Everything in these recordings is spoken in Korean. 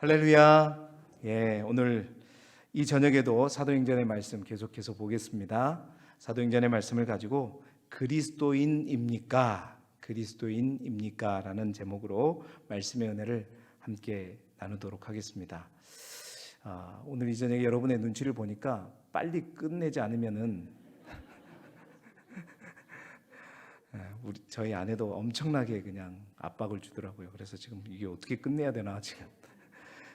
할렐루야. 오늘 이 저녁에도 사도행전의 말씀 계속해서 보겠습니다. 사도행전의 말씀을 가지고 그리스도인입니까? 라는 제목으로 말씀의 은혜를 함께 나누도록 하겠습니다. 오늘 이 저녁에 여러분의 눈치를 보니까 빨리 끝내지 않으면은 저희 아내도 엄청나게 그냥 압박을 주더라고요. 그래서 지금 이게 어떻게 끝내야 되나 지금.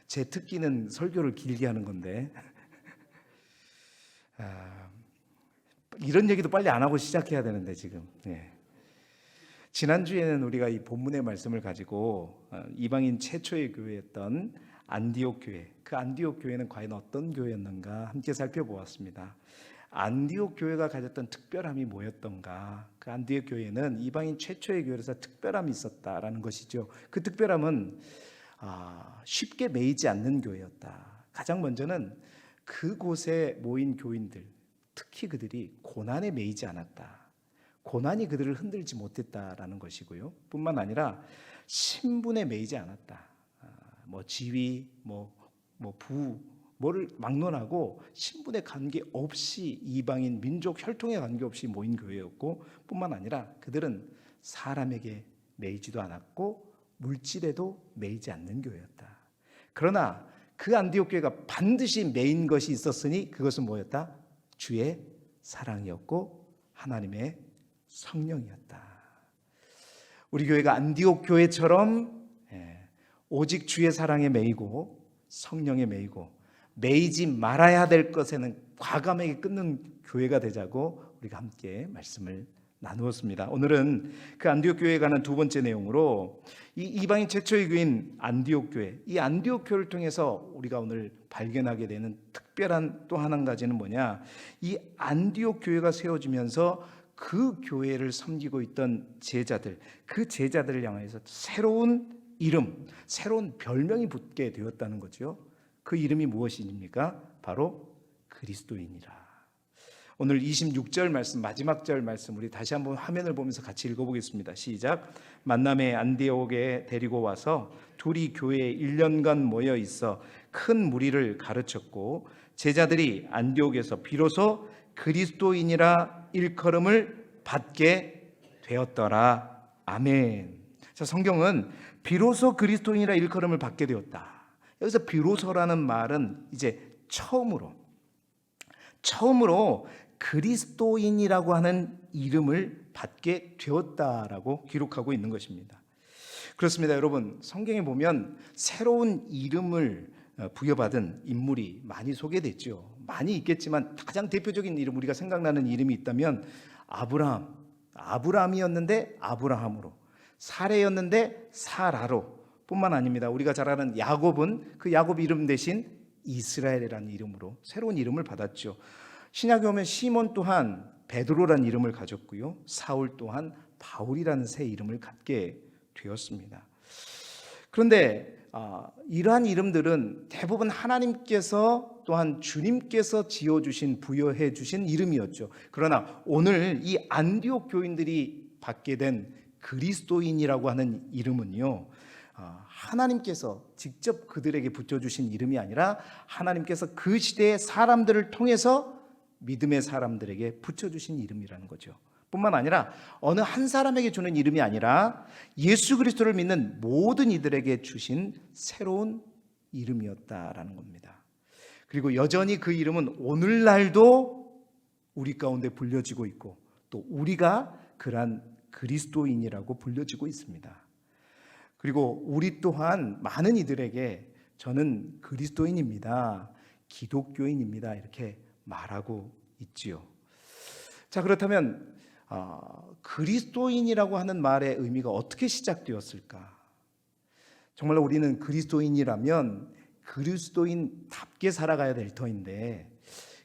제 특기는 설교를 길게 하는 건데 이런 얘기도 빨리 안 하고 시작해야 되는데 지금. 지난주에는 우리가 이 본문의 말씀을 가지고 이방인 최초의 교회였던 안디옥 교회, 그 안디옥 교회는 과연 어떤 교회였는가 함께 살펴보았습니다. 안디옥 교회가 가졌던 특별함이 뭐였던가? 그 안디옥 교회는 이방인 최초의 교회라서 특별함이 있었다라는 것이죠. 그 특별함은 쉽게 매이지 않는 교회였다. 가장 먼저는 그곳에 모인 교인들, 특히 그들이 고난에 매이지 않았다. 고난이 그들을 흔들지 못했다라는 것이고요. 뿐만 아니라 신분에 매이지 않았다. 지위, 부, 뭐를 막론하고 신분에 관계없이 이방인 민족 혈통에 관계없이 모인 교회였고, 뿐만 아니라 그들은 사람에게 매이지도 않았고 물질에도 매이지 않는 교회였다. 그러나 그 안디옥 교회가 반드시 매인 것이 있었으니 그것은 뭐였다? 주의 사랑이었고 하나님의 성령이었다. 우리 교회가 안디옥 교회처럼 오직 주의 사랑에 매이고 성령에 매이고 매이지 말아야 될 것에는 과감하게 끊는 교회가 되자고 우리가 함께 말씀을 나누었습니다. 오늘은 그 안디옥 교회에 관한 두 번째 내용으로 이 이방인 최초의 교회인 안디옥 교회, 이 안디옥 교회를 통해서 우리가 오늘 발견하게 되는 특별한 또 한 가지는 뭐냐? 이 안디옥 교회가 세워지면서 그 교회를 섬기고 있던 제자들, 그 제자들을 향해서 새로운 이름, 새로운 별명이 붙게 되었다는 거죠. 그 이름이 무엇입니까? 바로 그리스도인이라. 오늘 26절 말씀, 마지막 절 말씀 우리 다시 한번 화면을 보면서 같이 읽어보겠습니다. 시작. 만남의 안디옥에 데리고 와서 둘이 교회에 1년간 모여 있어 큰 무리를 가르쳤고 제자들이 안디옥에서 비로소 그리스도인이라 일컬음을 받게 되었더라. 아멘. 자, 성경은 비로소 그리스도인이라 일컬음을 받게 되었다. 여기서 비로소라는 말은 이제 처음으로 그리스도인이라고 하는 이름을 받게 되었다라고 기록하고 있는 것입니다. 그렇습니다. 여러분, 성경에 보면 새로운 이름을 부여받은 인물이 많이 소개됐죠. 많이 있겠지만 가장 대표적인 이름, 우리가 생각나는 이름이 있다면 아브라함이었는데 아브라함으로, 사레였는데 사라로 뿐만 아닙니다. 우리가 잘 아는 야곱은 그 야곱 이름 대신 이스라엘이라는 이름으로 새로운 이름을 받았죠. 신약에 오면 시몬 또한 베드로라는 이름을 가졌고요. 사울 또한 바울이라는 새 이름을 갖게 되었습니다. 그런데 이러한 이름들은 대부분 하나님께서 또한 주님께서 지어주신, 부여해 주신 이름이었죠. 그러나 오늘 이 안디옥 교인들이 받게 된 그리스도인이라고 하는 이름은요, 하나님께서 직접 그들에게 붙여주신 이름이 아니라 하나님께서 그 시대의 사람들을 통해서 믿음의 사람들에게 붙여주신 이름이라는 거죠. 뿐만 아니라 어느 한 사람에게 주는 이름이 아니라 예수 그리스도를 믿는 모든 이들에게 주신 새로운 이름이었다라는 겁니다. 그리고 여전히 그 이름은 오늘날도 우리 가운데 불려지고 있고 또 우리가 그러한 그리스도인이라고 불려지고 있습니다. 그리고 우리 또한 많은 이들에게 저는 그리스도인입니다, 기독교인입니다 이렇게 말하고 있지요. 자, 그렇다면 그리스도인이라고 하는 말의 의미가 어떻게 시작되었을까? 정말로 우리는 그리스도인이라면 그리스도인답게 살아가야 될 터인데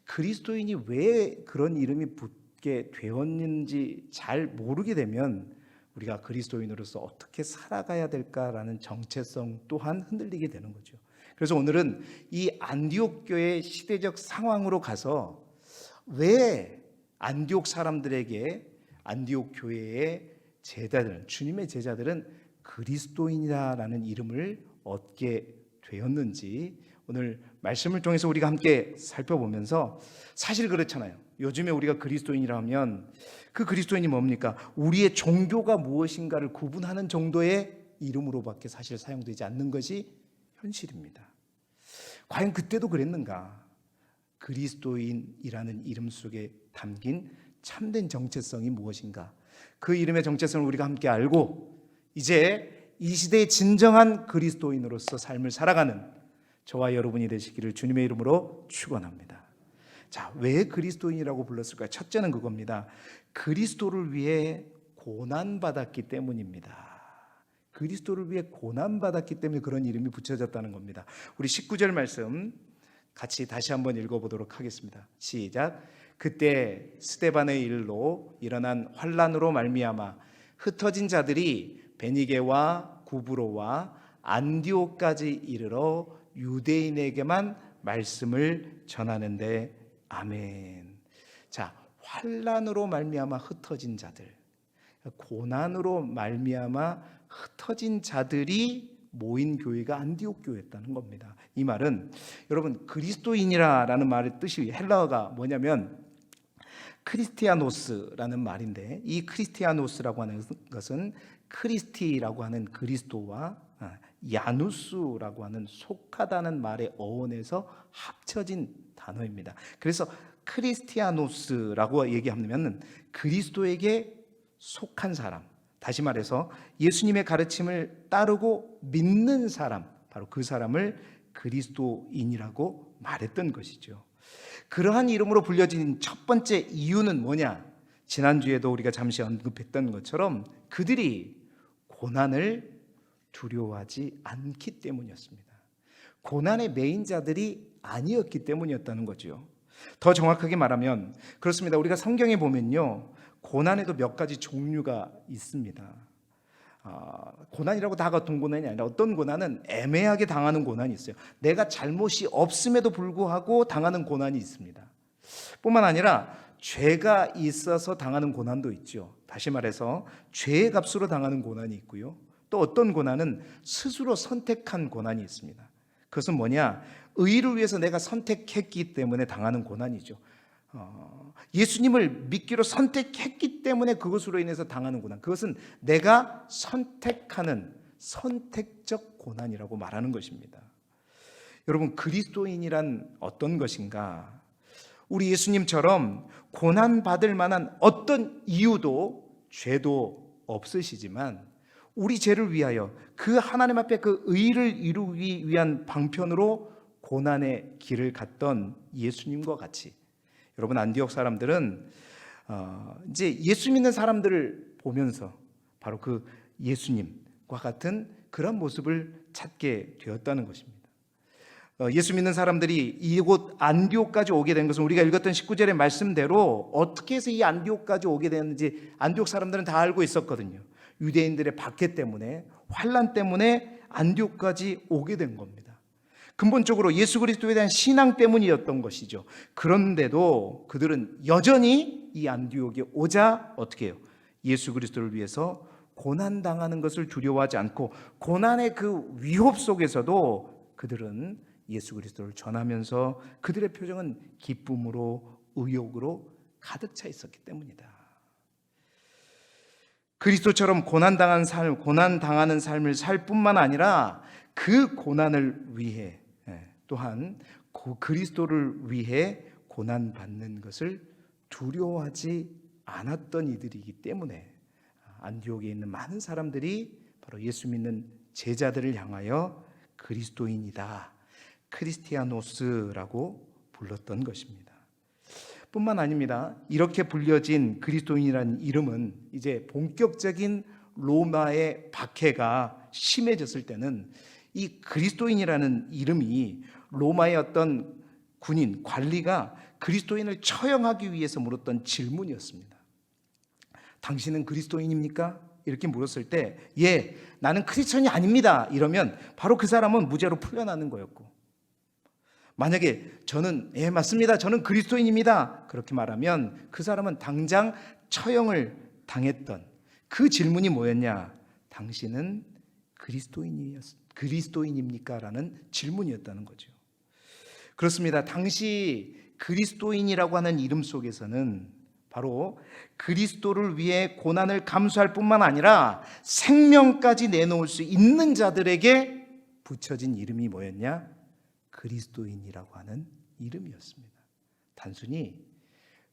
그리스도인이 왜 그런 이름이 붙게 되었는지 잘 모르게 되면 우리가 그리스도인으로서 어떻게 살아가야 될까라는 정체성 또한 흔들리게 되는 거죠. 그래서 오늘은 이 안디옥 교회의 시대적 상황으로 가서 왜 안디옥 사람들에게 안디옥 교회의 제자들은, 주님의 제자들은 그리스도인이라는 이름을 얻게 되었는지 오늘 말씀을 통해서 우리가 함께 살펴보면서, 사실 그렇잖아요. 요즘에 우리가 그리스도인이라 하면 그 그리스도인이 뭡니까? 우리의 종교가 무엇인가를 구분하는 정도의 이름으로밖에 사실 사용되지 않는 것이 현실입니다. 과연 그때도 그랬는가? 그리스도인이라는 이름 속에 담긴 참된 정체성이 무엇인가? 그 이름의 정체성을 우리가 함께 알고 이제 이 시대의 진정한 그리스도인으로서 삶을 살아가는 저와 여러분이 되시기를 주님의 이름으로 축원합니다. 자, 왜 그리스도인이라고 불렀을까요? 첫째는 그겁니다. 그리스도를 위해 고난받았기 때문입니다. 그리스도를 위해 고난받았기 때문에 그런 이름이 붙여졌다는 겁니다. 우리 19절 말씀 같이 다시 한번 읽어보도록 하겠습니다. 시작. 그때 스데반의 일로 일어난 환난으로 말미암아 흩어진 자들이 베니게와 구브로와 안디옥까지 이르러 유대인에게만 말씀을 전하는데 아멘. 자, 환난으로 말미암아 흩어진 자들, 고난으로 말미암아 흩어진 자들이 모인 교회가 안디옥 교회였다는 겁니다. 이 말은 여러분 그리스도인이라는 말의 뜻이 헬라어가 뭐냐면 크리스티아노스라는 말인데, 이 크리스티아노스라고 하는 것은 크리스티라고 하는 그리스도와 야누스라고 하는 속하다는 말의 어원에서 합쳐진 단어입니다. 그래서 크리스티아노스라고 얘기하면 그리스도에게 속한 사람, 다시 말해서 예수님의 가르침을 따르고 믿는 사람, 바로 그 사람을 그리스도인이라고 말했던 것이죠. 그러한 이름으로 불려진 첫 번째 이유는 뭐냐? 지난주에도 우리가 잠시 언급했던 것처럼 그들이 고난을 두려워하지 않기 때문이었습니다. 고난의 메인 자들이 아니었기 때문이었다는 거죠. 더 정확하게 말하면 그렇습니다. 우리가 성경에 보면요, 고난에도 몇 가지 종류가 있습니다. 고난이라고 다 같은 고난이 아니라 어떤 고난은 애매하게 당하는 고난이 있어요. 내가 잘못이 없음에도 불구하고 당하는 고난이 있습니다. 뿐만 아니라 죄가 있어서 당하는 고난도 있죠. 다시 말해서 죄의 값으로 당하는 고난이 있고요. 또 어떤 고난은 스스로 선택한 고난이 있습니다. 그것은 뭐냐? 의를 위해서 내가 선택했기 때문에 당하는 고난이죠. 예수님을 믿기로 선택했기 때문에 그것으로 인해서 당하는 고난, 그것은 내가 선택하는 선택적 고난이라고 말하는 것입니다. 여러분, 그리스도인이란 어떤 것인가? 우리 예수님처럼 고난받을 만한 어떤 이유도 죄도 없으시지만 우리 죄를 위하여 그 하나님 앞에 그 의를 이루기 위한 방편으로 고난의 길을 갔던 예수님과 같이, 여러분 안디옥 사람들은 이제 예수 믿는 사람들을 보면서 바로 그 예수님과 같은 그런 모습을 찾게 되었다는 것입니다. 예수 믿는 사람들이 이곳 안디옥까지 오게 된 것은 우리가 읽었던 19절의 말씀대로 어떻게 해서 이 안디옥까지 오게 됐는지 안디옥 사람들은 다 알고 있었거든요. 유대인들의 박해 때문에, 환난 때문에 안디옥까지 오게 된 겁니다. 근본적으로 예수 그리스도에 대한 신앙 때문이었던 것이죠. 그런데도 그들은 여전히 이 안디옥에 오자 어떻게 해요? 예수 그리스도를 위해서 고난당하는 것을 두려워하지 않고 고난의 그 위협 속에서도 그들은 예수 그리스도를 전하면서 그들의 표정은 기쁨으로 의욕으로 가득 차 있었기 때문이다. 그리스도처럼 고난당하는 삶을 살 뿐만 아니라 그 고난을 위해 또한 그리스도를 위해 고난받는 것을 두려워하지 않았던 이들이기 때문에 안디옥에 있는 많은 사람들이 바로 예수 믿는 제자들을 향하여 그리스도인이다, 크리스티아노스라고 불렀던 것입니다. 뿐만 아닙니다. 이렇게 불려진 그리스도인이라는 이름은 이제 본격적인 로마의 박해가 심해졌을 때는 이 그리스도인이라는 이름이 로마의 어떤 군인, 관리가 그리스도인을 처형하기 위해서 물었던 질문이었습니다. 당신은 그리스도인입니까? 이렇게 물었을 때 예, 나는 크리스천이 아닙니다, 이러면 바로 그 사람은 무죄로 풀려나는 거였고, 만약에 저는 예 맞습니다, 저는 그리스도인입니다, 그렇게 말하면 그 사람은 당장 처형을 당했던 그 질문이 뭐였냐? 당신은 그리스도인이었습니다. 그리스도인입니까? 라는 질문이었다는 거죠. 그렇습니다. 당시 그리스도인이라고 하는 이름 속에서는 바로 그리스도를 위해 고난을 감수할 뿐만 아니라 생명까지 내놓을 수 있는 자들에게 붙여진 이름이 뭐였냐? 그리스도인이라고 하는 이름이었습니다. 단순히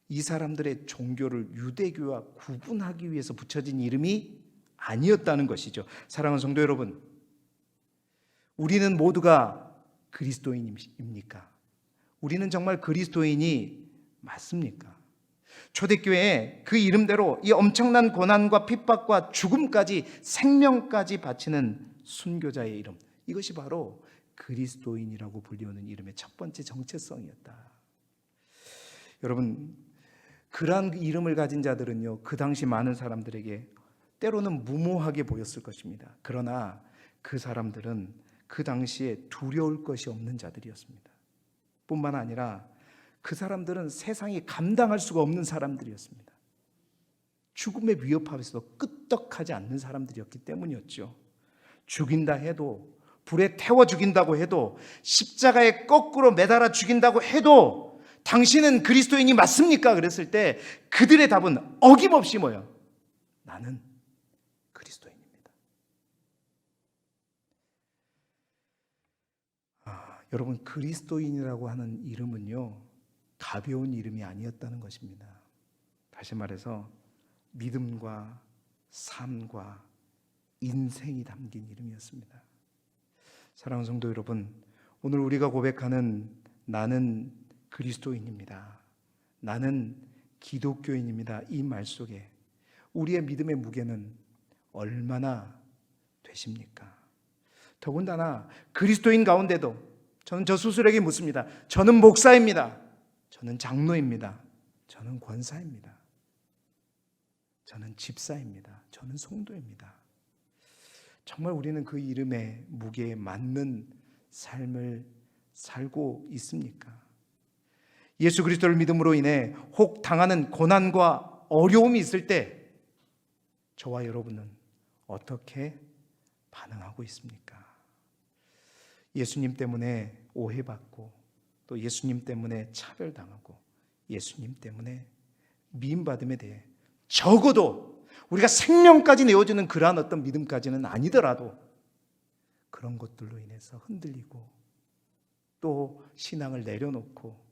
이 사람들의 종교를 유대교와 구분하기 위해서 붙여진 이름이 아니었다는 것이죠. 사랑하는 성도 여러분, 우리는 모두가 그리스도인입니까? 우리는 정말 그리스도인이 맞습니까? 초대교회에 그 이름대로 이 엄청난 고난과 핍박과 죽음까지 생명까지 바치는 순교자의 이름, 이것이 바로 그리스도인이라고 불리우는 이름의 첫 번째 정체성이었다. 여러분, 그러한 이름을 가진 자들은요, 그 당시 많은 사람들에게 때로는 무모하게 보였을 것입니다. 그러나 그 사람들은 그 당시에 두려울 것이 없는 자들이었습니다. 뿐만 아니라 그 사람들은 세상이 감당할 수가 없는 사람들이었습니다. 죽음의 위협 앞에서 끄떡하지 않는 사람들이었기 때문이었죠. 죽인다 해도, 불에 태워 죽인다고 해도, 십자가에 거꾸로 매달아 죽인다고 해도 당신은 그리스도인이 맞습니까? 그랬을 때 그들의 답은 어김없이 뭐예요? 나는 그리스도인입니다. 여러분, 그리스도인이라고 하는 이름은요, 가벼운 이름이 아니었다는 것입니다. 다시 말해서 믿음과 삶과 인생이 담긴 이름이었습니다. 사랑하는 성도 여러분, 오늘 우리가 고백하는 나는 그리스도인입니다, 나는 기독교인입니다, 이 말 속에 우리의 믿음의 무게는 얼마나 되십니까? 더군다나 그리스도인 가운데도 저는 저 스스로에게 묻습니다. 저는 목사입니다, 저는 장로입니다, 저는 권사입니다, 저는 집사입니다, 저는 성도입니다. 정말 우리는 그 이름의 무게에 맞는 삶을 살고 있습니까? 예수 그리스도를 믿음으로 인해 혹 당하는 고난과 어려움이 있을 때 저와 여러분은 어떻게 반응하고 있습니까? 예수님 때문에 오해받고, 또 예수님 때문에 차별당하고, 예수님 때문에 미움받음에 대해 적어도 우리가 생명까지 내어주는 그러한 어떤 믿음까지는 아니더라도 그런 것들로 인해서 흔들리고, 또 신앙을 내려놓고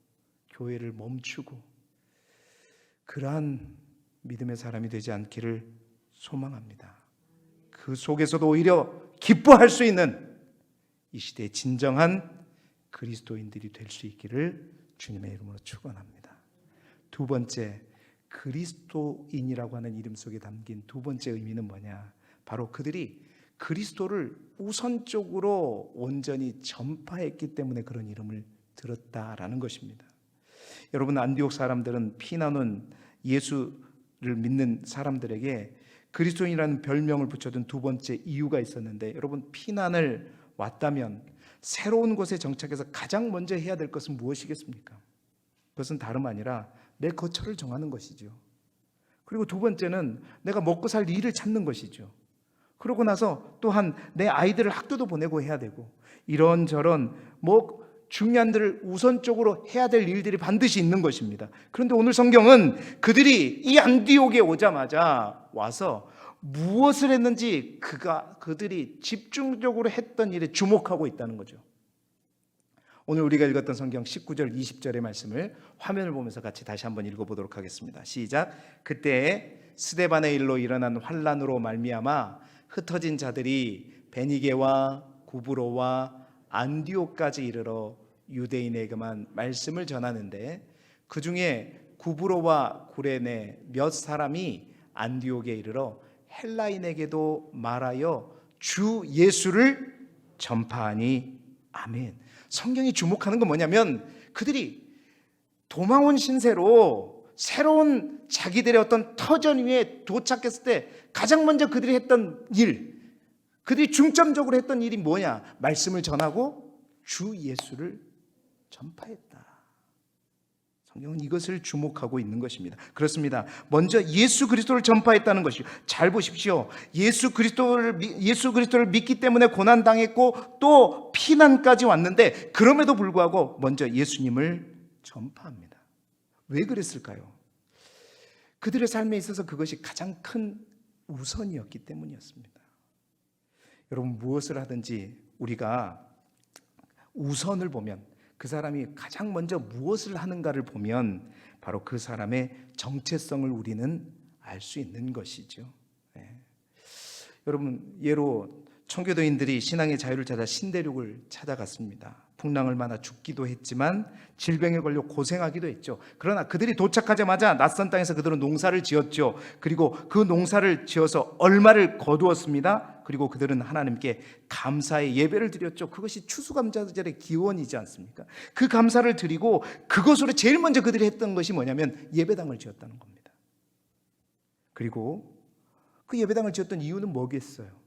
교회를 멈추고, 그러한 믿음의 사람이 되지 않기를 소망합니다. 그 속에서도 오히려 기뻐할 수 있는 이 시대의 진정한 그리스도인들이 될 수 있기를 주님의 이름으로 축원합니다. 두 번째, 그리스도인이라고 하는 이름 속에 담긴 두 번째 의미는 뭐냐? 바로 그들이 그리스도를 우선적으로 온전히 전파했기 때문에 그런 이름을 들었다라는 것입니다. 여러분, 안디옥 사람들은 피나눈 예수를 믿는 사람들에게 그리스도인이라는 별명을 붙여준 두 번째 이유가 있었는데, 여러분, 피난을 왔다면 새로운 곳에 정착해서 가장 먼저 해야 될 것은 무엇이겠습니까? 그것은 다름 아니라 내 거처를 정하는 것이죠. 그리고 두 번째는 내가 먹고 살 일을 찾는 것이죠. 그러고 나서 또한 내 아이들을 학교도 보내고 해야 되고, 이런저런 중요한 일을 우선적으로 해야 될 일들이 반드시 있는 것입니다. 그런데 오늘 성경은 그들이 이 안디옥에 오자마자 와서 무엇을 했는지 그들이 집중적으로 했던 일에 주목하고 있다는 거죠. 오늘 우리가 읽었던 성경 19절 20절의 말씀을 화면을 보면서 같이 다시 한번 읽어보도록 하겠습니다. 시작. 그때 스데반의 일로 일어난 환란으로 말미암아 흩어진 자들이 베니게와 구브로와 안디옥까지 이르러 유대인에게만 말씀을 전하는데, 그 중에 구브로와 구레네 몇 사람이 안디옥에 이르러 헬라인에게도 말하여 주 예수를 전파하니. 아멘. 성경이 주목하는 건 뭐냐면, 그들이 도망온 신세로 새로운 자기들의 어떤 터전 위에 도착했을 때 가장 먼저 그들이 했던 일, 그들이 중점적으로 했던 일이 뭐냐? 말씀을 전하고 주 예수를 전파했다. 성경은 이것을 주목하고 있는 것입니다. 그렇습니다. 먼저 예수 그리스도를 전파했다는 것이요. 잘 보십시오. 예수 그리스도를 믿기 때문에 고난 당했고 또 피난까지 왔는데 그럼에도 불구하고 먼저 예수님을 전파합니다. 왜 그랬을까요? 그들의 삶에 있어서 그것이 가장 큰 우선이었기 때문이었습니다. 여러분, 무엇을 하든지 우리가 우선을 보면, 그 사람이 가장 먼저 무엇을 하는가를 보면 바로 그 사람의 정체성을 우리는 알 수 있는 것이죠. 여러분, 예로 청교도인들이 신앙의 자유를 찾아 신대륙을 찾아갔습니다. 풍랑을 만나 죽기도 했지만 질병에 걸려 고생하기도 했죠. 그러나 그들이 도착하자마자 낯선 땅에서 그들은 농사를 지었죠. 그리고 그 농사를 지어서 얼마를 거두었습니다. 그리고 그들은 하나님께 감사의 예배를 드렸죠. 그것이 추수감사절의 기원이지 않습니까? 그 감사를 드리고 그것으로 제일 먼저 그들이 했던 것이 뭐냐면 예배당을 지었다는 겁니다. 그리고 그 예배당을 지었던 이유는 뭐겠어요?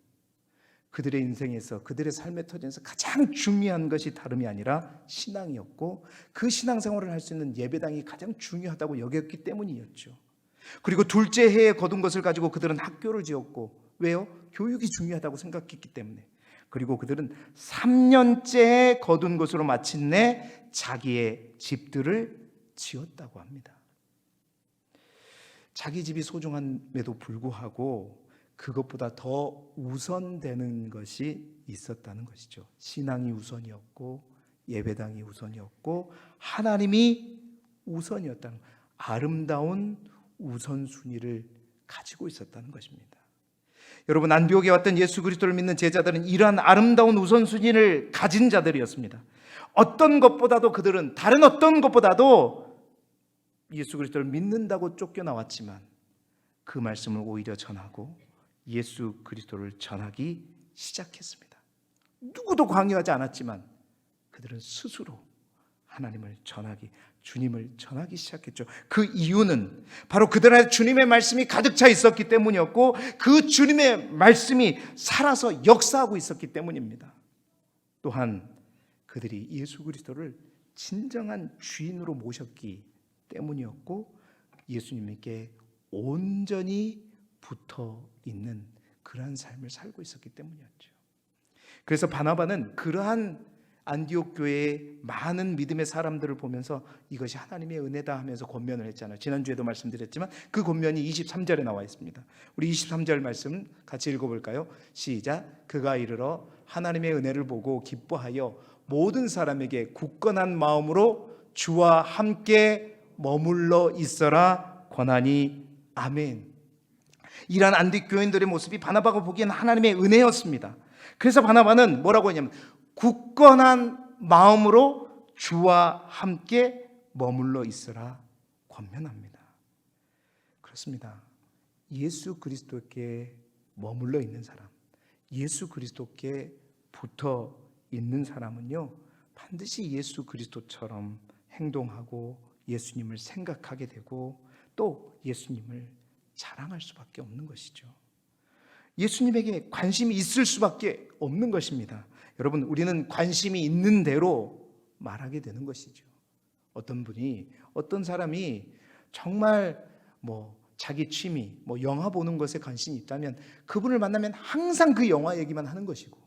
그들의 인생에서, 그들의 삶의 터전에서 가장 중요한 것이 다름이 아니라 신앙이었고, 그 신앙생활을 할 수 있는 예배당이 가장 중요하다고 여겼기 때문이었죠. 그리고 둘째 해에 거둔 것을 가지고 그들은 학교를 지었고, 왜요? 교육이 중요하다고 생각했기 때문에. 그리고 그들은 3년째 거둔 것으로 마침내 자기의 집들을 지었다고 합니다. 자기 집이 소중함에도 불구하고 그것보다 더 우선되는 것이 있었다는 것이죠. 신앙이 우선이었고 예배당이 우선이었고 하나님이 우선이었다는, 아름다운 우선순위를 가지고 있었다는 것입니다. 여러분, 안디옥에 왔던 예수 그리스도를 믿는 제자들은 이러한 아름다운 우선순위를 가진 자들이었습니다. 어떤 것보다도 그들은, 다른 어떤 것보다도 예수 그리스도를 믿는다고 쫓겨나왔지만 그 말씀을 오히려 전하고 예수 그리스도를 전하기 시작했습니다. 누구도 강요하지 않았지만 그들은 스스로 하나님을 전하기, 주님을 전하기 시작했죠. 그 이유는 바로 그들 안에 주님의 말씀이 가득 차 있었기 때문이었고, 그 주님의 말씀이 살아서 역사하고 있었기 때문입니다. 또한 그들이 예수 그리스도를 진정한 주인으로 모셨기 때문이었고, 예수님께 온전히 붙어 있는 그러한 삶을 살고 있었기 때문이었죠. 그래서 바나바는 그러한 안디옥 교회의 많은 믿음의 사람들을 보면서 이것이 하나님의 은혜다 하면서 권면을 했잖아요. 지난주에도 말씀드렸지만 그 권면이 23절에 나와 있습니다. 우리 23절 말씀 같이 읽어볼까요? 시작. 그가 이르러 하나님의 은혜를 보고 기뻐하여 모든 사람에게 굳건한 마음으로 주와 함께 머물러 있어라 권하니 아멘. 이러한 안디옥 교인들의 모습이 바나바가 보기에는 하나님의 은혜였습니다. 그래서 바나바는 뭐라고 했냐면 굳건한 마음으로 주와 함께 머물러 있으라 권면합니다. 그렇습니다. 예수 그리스도께 머물러 있는 사람, 예수 그리스도께 붙어 있는 사람은요, 반드시 예수 그리스도처럼 행동하고 예수님을 생각하게 되고 또 예수님을 자랑할 수밖에 없는 것이죠. 예수님에게 관심이 있을 수밖에 없는 것입니다. 여러분, 우리는 관심이 있는 대로 말하게 되는 것이죠. 어떤 사람이 정말 자기 취미, 영화 보는 것에 관심이 있다면 그분을 만나면 항상 그 영화 얘기만 하는 것이고,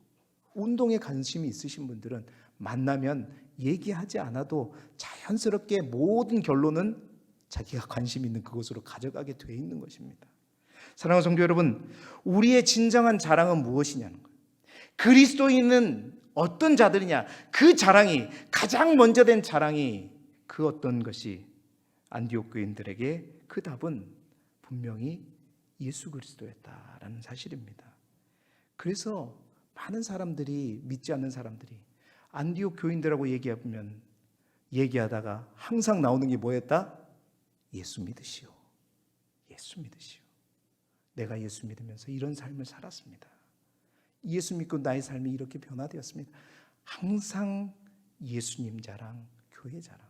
운동에 관심이 있으신 분들은 만나면 얘기하지 않아도 자연스럽게 모든 결론은 자기가 관심 있는 그곳으로 가져가게 돼 있는 것입니다. 사랑하는 성도 여러분, 우리의 진정한 자랑은 무엇이냐는 거예요. 그리스도인은 어떤 자들이냐, 그 자랑이, 가장 먼저 된 자랑이 그 어떤 것이 안디옥 교인들에게 그 답은 분명히 예수 그리스도였다라는 사실입니다. 그래서 많은 사람들이, 믿지 않는 사람들이 안디옥 교인들하고 얘기하다가 항상 나오는 게 뭐였다? 예수 믿으시오. 예수 믿으시오. 내가 예수 믿으면서 이런 삶을 살았습니다. 예수 믿고 나의 삶이 이렇게 변화되었습니다. 항상 예수님 자랑, 교회 자랑.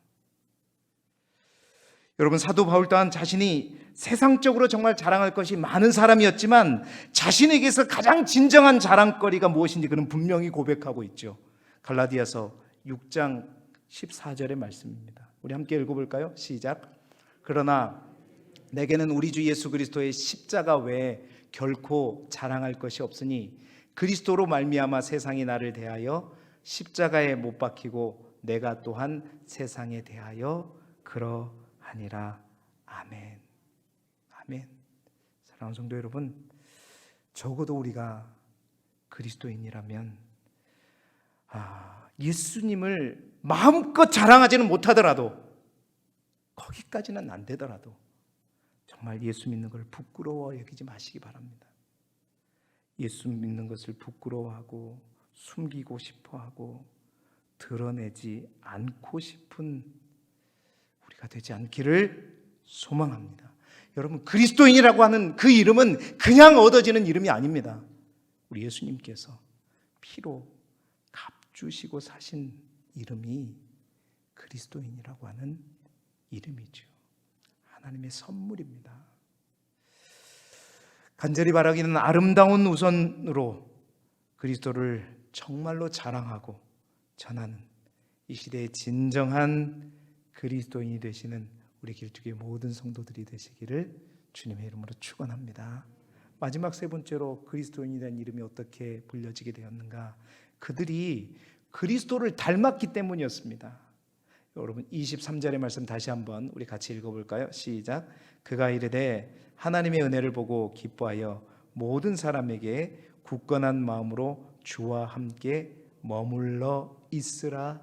여러분, 사도 바울 또한 자신이 세상적으로 정말 자랑할 것이 많은 사람이었지만 자신에게서 가장 진정한 자랑거리가 무엇인지 그는 분명히 고백하고 있죠. 갈라디아서 6장 14절의 말씀입니다. 우리 함께 읽어볼까요? 시작. 그러나 내게는 우리 주 예수 그리스도의 십자가 외에 결코 자랑할 것이 없으니 그리스도로 말미암아 세상이 나를 대하여 십자가에 못 박히고 내가 또한 세상에 대하여 그러하니라. 아멘. 아멘. 사랑하는 성도 여러분, 적어도 우리가 그리스도인이라면 예수님을 마음껏 자랑하지는 못하더라도, 거기까지는 안 되더라도 정말 예수 믿는 걸 부끄러워 여기지 마시기 바랍니다. 예수 믿는 것을 부끄러워하고 숨기고 싶어하고 드러내지 않고 싶은 우리가 되지 않기를 소망합니다. 여러분, 그리스도인이라고 하는 그 이름은 그냥 얻어지는 이름이 아닙니다. 우리 예수님께서 피로 값주시고 사신 이름이 그리스도인이라고 하는 이름이죠. 하나님의 선물입니다. 간절히 바라기는 아름다운 우선으로 그리스도를 정말로 자랑하고 전하는 이 시대의 진정한 그리스도인이 되시는 우리 길쭉의 모든 성도들이 되시기를 주님의 이름으로 축원합니다. 마지막 세 번째로 그리스도인이 된 이름이 어떻게 불려지게 되었는가? 그들이 그리스도를 닮았기 때문이었습니다. 여러분, 23절의 말씀 다시 한번 우리 같이 읽어볼까요? 시작. 그가 이르되 하나님의 은혜를 보고 기뻐하여 모든 사람에게 굳건한 마음으로 주와 함께 머물러 있으라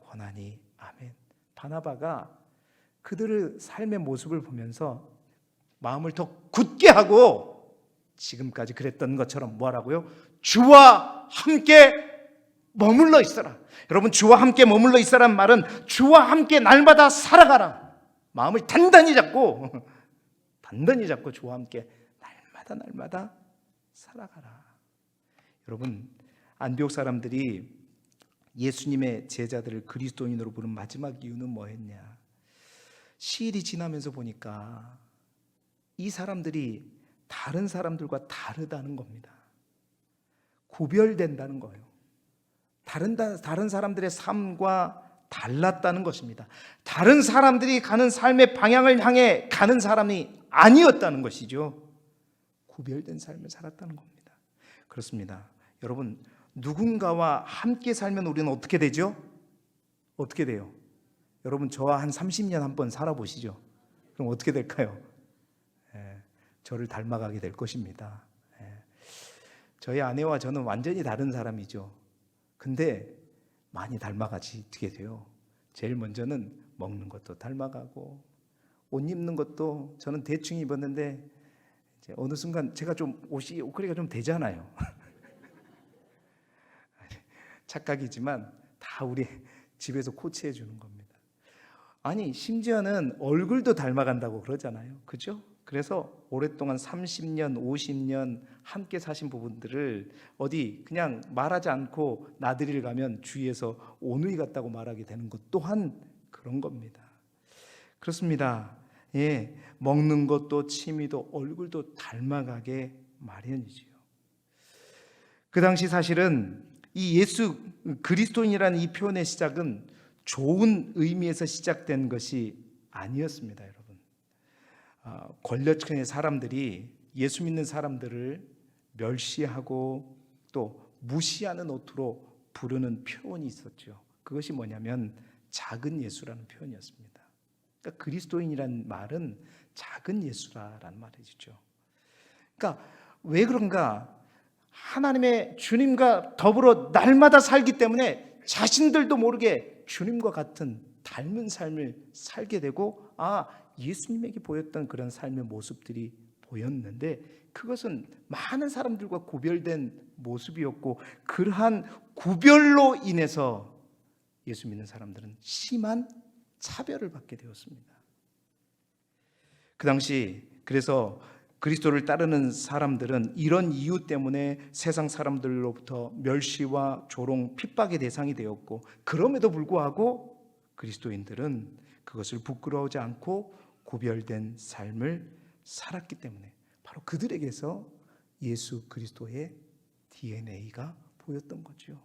권하니. 아멘. 바나바가 그들의 삶의 모습을 보면서 마음을 더 굳게 하고 지금까지 그랬던 것처럼 뭐하라고요? 주와 함께 머물러 있어라. 여러분, 주와 함께 머물러 있으라는 말은 주와 함께 날마다 살아가라. 마음을 단단히 잡고 주와 함께 날마다 살아가라. 여러분, 안디옥 사람들이 예수님의 제자들을 그리스도인으로 부른 마지막 이유는 뭐였냐? 시일이 지나면서 보니까 이 사람들이 다른 사람들과 다르다는 겁니다. 구별된다는 거예요. 다른 사람들의 삶과 달랐다는 것입니다. 다른 사람들이 가는 삶의 방향을 향해 가는 사람이 아니었다는 것이죠. 구별된 삶을 살았다는 겁니다. 그렇습니다. 여러분, 누군가와 함께 살면 우리는 어떻게 되죠? 어떻게 돼요? 여러분, 저와 한 30년 한번 살아보시죠. 그럼 어떻게 될까요? 저를 닮아가게 될 것입니다. 저희 아내와 저는 완전히 다른 사람이죠. 근데 많이 닮아가게 돼요. 제일 먼저는 먹는 것도 닮아가고, 옷 입는 것도 저는 대충 입었는데 이제 어느 순간 제가 좀 옷걸이가 좀 되잖아요. 착각이지만 다 우리 집에서 코치해 주는 겁니다. 아니, 심지어는 얼굴도 닮아간다고 그러잖아요. 그죠? 그래서 오랫동안 30년, 50년 함께 사신 부분들을 어디 그냥 말하지 않고 나들이를 가면 주위에서 오누이 같다고 말하게 되는 것 또한 그런 겁니다. 그렇습니다. 예, 먹는 것도 취미도 얼굴도 닮아가게 마련이지요. 그 당시 사실은 이 예수 그리스도인이라는 이 표현의 시작은 좋은 의미에서 시작된 것이 아니었습니다, 여러분. 권력층의 사람들이 예수 믿는 사람들을 멸시하고 또 무시하는 어투로 부르는 표현이 있었죠. 그것이 뭐냐면 작은 예수라는 표현이었습니다. 그러니까 그리스도인이라는 말은 작은 예수라는 말이죠. 그러니까 왜 그런가? 하나님의 주님과 더불어 날마다 살기 때문에 자신들도 모르게 주님과 같은 닮은 삶을 살게 되고, 예수님에게 보였던 그런 삶의 모습들이 보였는데 그것은 많은 사람들과 구별된 모습이었고, 그러한 구별로 인해서 예수 믿는 사람들은 심한 차별을 받게 되었습니다. 그 당시 그래서 그리스도를 따르는 사람들은 이런 이유 때문에 세상 사람들로부터 멸시와 조롱, 핍박의 대상이 되었고, 그럼에도 불구하고 그리스도인들은 그것을 부끄러워하지 않고 구별된 삶을 살았기 때문에 바로 그들에게서 예수 그리스도의 DNA가 보였던 거죠.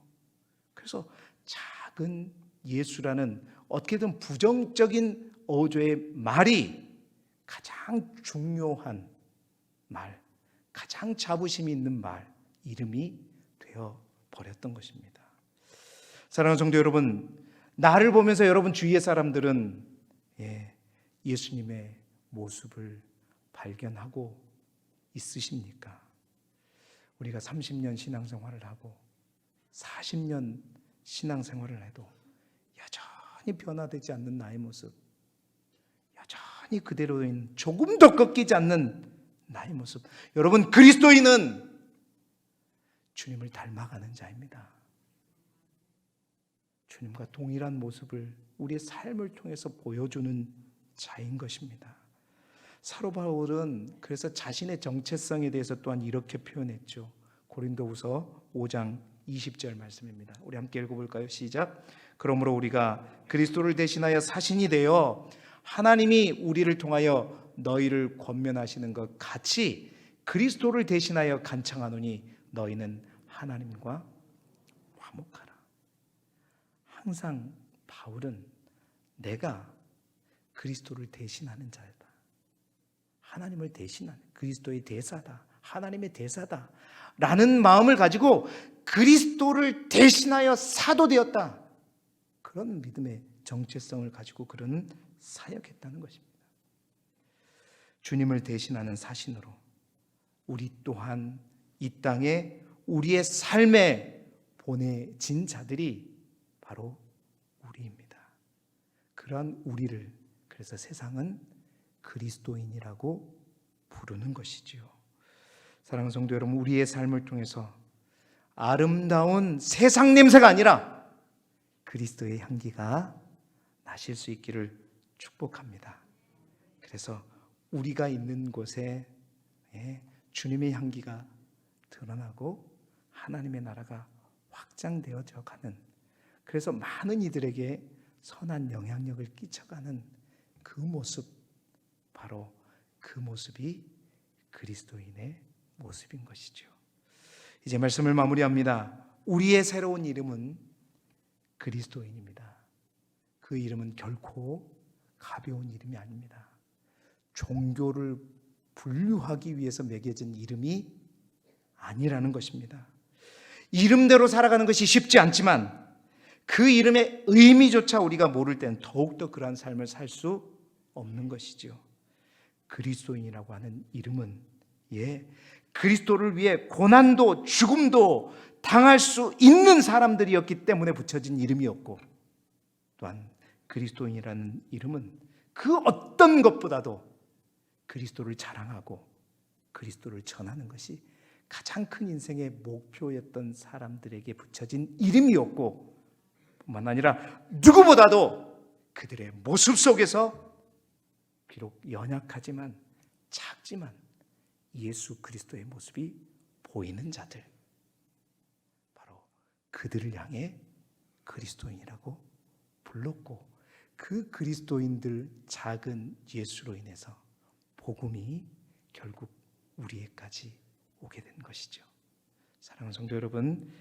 그래서 작은 예수라는 어떻게든 부정적인 어조의 말이 가장 중요한 말, 가장 자부심이 있는 말, 이름이 되어 버렸던 것입니다. 사랑하는 성도 여러분, 나를 보면서 여러분 주위의 사람들은 예수님의 모습을 발견하고 있으십니까? 우리가 30년 신앙생활을 하고 40년 신앙생활을 해도 여전히 변화되지 않는 나의 모습, 여전히 그대로인 조금 더 꺾이지 않는 나의 모습. 여러분, 그리스도인은 주님을 닮아가는 자입니다. 주님과 동일한 모습을 우리의 삶을 통해서 보여주는 자인 것입니다. 사도 바울은 그래서 자신의 정체성에 대해서 또한 이렇게 표현했죠. 고린도후서 5장 20절 말씀입니다. 우리 함께 읽어볼까요? 시작. 그러므로 우리가 그리스도를 대신하여 사신이 되어 하나님이 우리를 통하여 너희를 권면하시는 것 같이 그리스도를 대신하여 간청하노니 너희는 하나님과 화목하라. 항상 바울은 내가 그리스도를 대신하는 자다, 하나님을 대신하는 그리스도의 대사다, 하나님의 대사다 라는 마음을 가지고 그리스도를 대신하여 사도되었다, 그런 믿음의 정체성을 가지고 그는 사역했다는 것입니다. 주님을 대신하는 사신으로 우리 또한 이 땅에 우리의 삶에 보내진 자들이 바로 우리입니다. 그러한 우리를 그래서 세상은 그리스도인이라고 부르는 것이지요. 사랑하는 성도 여러분, 우리의 삶을 통해서 아름다운 세상 냄새가 아니라 그리스도의 향기가 나실 수 있기를 축복합니다. 그래서 우리가 있는 곳에 주님의 향기가 드러나고 하나님의 나라가 확장되어져 가는, 그래서 많은 이들에게 선한 영향력을 끼쳐가는 그 모습, 바로 그 모습이 그리스도인의 모습인 것이죠. 이제 말씀을 마무리합니다. 우리의 새로운 이름은 그리스도인입니다. 그 이름은 결코 가벼운 이름이 아닙니다. 종교를 분류하기 위해서 매겨진 이름이 아니라는 것입니다. 이름대로 살아가는 것이 쉽지 않지만 그 이름의 의미조차 우리가 모를 때는 더욱더 그러한 삶을 살 수 없는 것이죠. 그리스도인이라고 하는 이름은 그리스도를 위해 고난도 죽음도 당할 수 있는 사람들이었기 때문에 붙여진 이름이었고, 또한 그리스도인이라는 이름은 그 어떤 것보다도 그리스도를 자랑하고 그리스도를 전하는 것이 가장 큰 인생의 목표였던 사람들에게 붙여진 이름이었고, 뿐만 아니라 누구보다도 그들의 모습 속에서 비록 연약하지만 작지만 예수 그리스도의 모습이 보이는 자들, 바로 그들을 향해 그리스도인이라고 불렀고, 그 그리스도인들 작은 예수로 인해서 복음이 결국 우리에까지 오게 된 것이죠. 사랑하는 성도 여러분,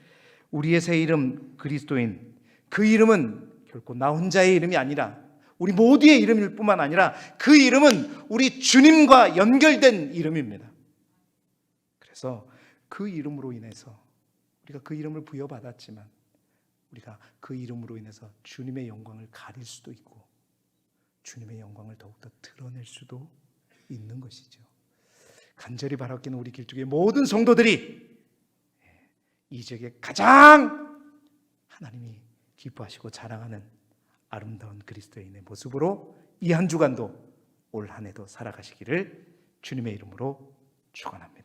우리의 새 이름 그리스도인, 그 이름은 결코 나 혼자의 이름이 아니라 우리 모두의 이름일 뿐만 아니라 그 이름은 우리 주님과 연결된 이름입니다. 그래서 그 이름으로 인해서 우리가 그 이름을 부여받았지만 우리가 그 이름으로 인해서 주님의 영광을 가릴 수도 있고 주님의 영광을 더욱더 드러낼 수도 있는 것이죠. 간절히 바라기는 우리 길쭉의 모든 성도들이 이 지역에 가장 하나님이 기뻐하시고 자랑하는 아름다운 그리스도인의 모습으로 이 한 주간도 올 한 해도 살아가시기를 주님의 이름으로 축원합니다.